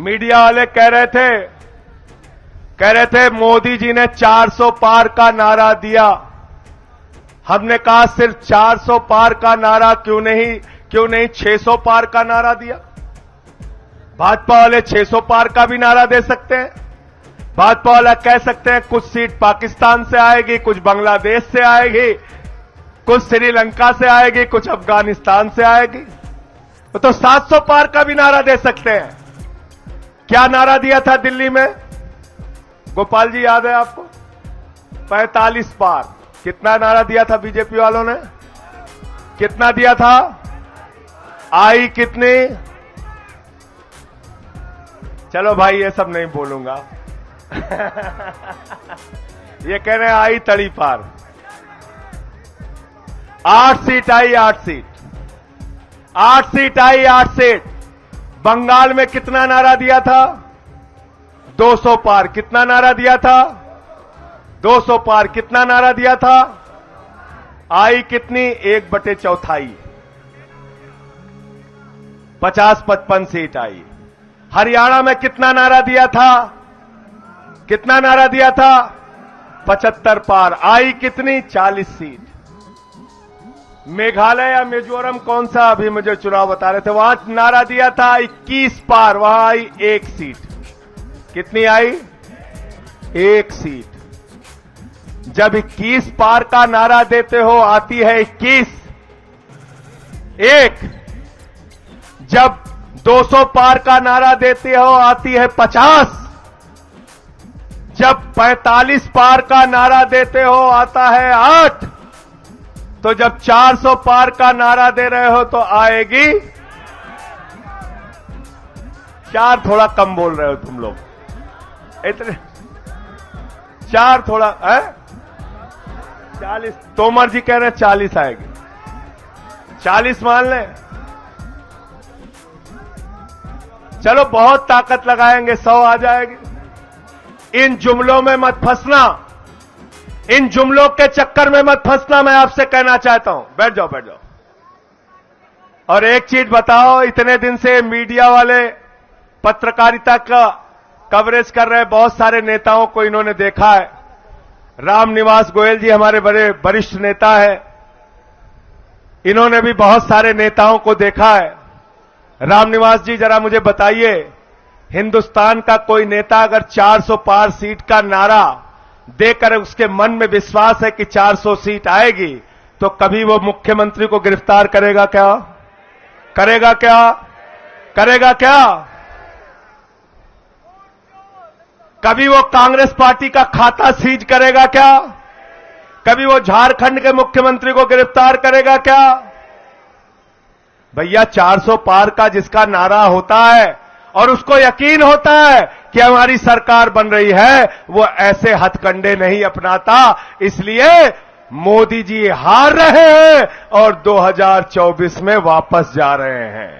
Media वाले कह रहे थे मोदी जी ने 400 पार का नारा दिया। हमने कहा सिर्फ 400 पार का नारा क्यों नहीं 600 पार का नारा दिया। भाजपा वाले 600 पार का भी नारा दे सकते हैं। भाजपा वाला कह सकते हैं कुछ सीट पाकिस्तान से आएगी, कुछ बांग्लादेश से आएगी, कुछ श्रीलंका से आएगी, कुछ अफगानिस्तान से आएगी। तो 700 पार का भी नारा दे सकते हैं। क्या नारा दिया था दिल्ली में, गोपाल जी याद है आपको? 45 पार। कितना नारा दिया था बीजेपी वालों ने? कितना दिया था? आई कितनी? चलो भाई ये सब नहीं बोलूंगा। ये कह रहे हैं आई तड़ी पार। 8 सीट आई, 8 सीट। 8 सीट आई, 8 सीट। बंगाल में कितना नारा दिया था? 200 पार। कितना नारा दिया था? 200 पार। कितना नारा दिया था? आई कितनी? 1/4। 50-55 सीट आई। हरियाणा में कितना नारा दिया था? कितना नारा दिया था? 75 पार। आई कितनी? 40 सीट। मेघालय या मिजोरम कौन सा अभी मुझे चुनाव बता रहे थे, वहां नारा दिया था 21 पार, वहां आई 1 सीट। कितनी आई? 1 सीट। जब 21 पार का नारा देते हो आती है 21। 1। जब 200 पार का नारा देते हो आती है 50। जब 45 पार का नारा देते हो आता है 8। तो जब 400 पार का नारा दे रहे हो तो आएगी 4। थोड़ा कम बोल रहे हो तुम लोग इतने। 4 थोड़ा है 40। तोमर जी कह रहे हैं 40 आएगी। 40 मान लें। चलो बहुत ताकत लगाएंगे, 100 आ जाएगी। इन जुमलों में मत फंसना, इन जुमलों के चक्कर में मत फंसना, मैं आपसे कहना चाहता हूं। बैठ जाओ, बैठ जाओ। और एक चीज बताओ, इतने दिन से मीडिया वाले पत्रकारिता का कवरेज कर रहे बहुत सारे नेताओं को इन्होंने देखा है। रामनिवास गोयल जी हमारे बड़े वरिष्ठ नेता हैं, इन्होंने भी बहुत सारे नेताओं को देखा है। रामनिवास जी जरा मुझे बताइए, हिंदुस्तान का कोई नेता अगर 400 पार सीट का नारा देकर उसके मन में विश्वास है कि 400 सीट आएगी, तो कभी वो मुख्यमंत्री को गिरफ्तार करेगा क्या? करेगा क्या? करेगा क्या? कभी वो कांग्रेस पार्टी का खाता सीज करेगा क्या? कभी वो झारखंड के मुख्यमंत्री को गिरफ्तार करेगा क्या? भैया 400 पार का जिसका नारा होता है और उसको यकीन होता है कि हमारी सरकार बन रही है, वो ऐसे हथकंडे नहीं अपनाता। इसलिए मोदी जी हार रहे हैं और 2024 में वापस जा रहे हैं।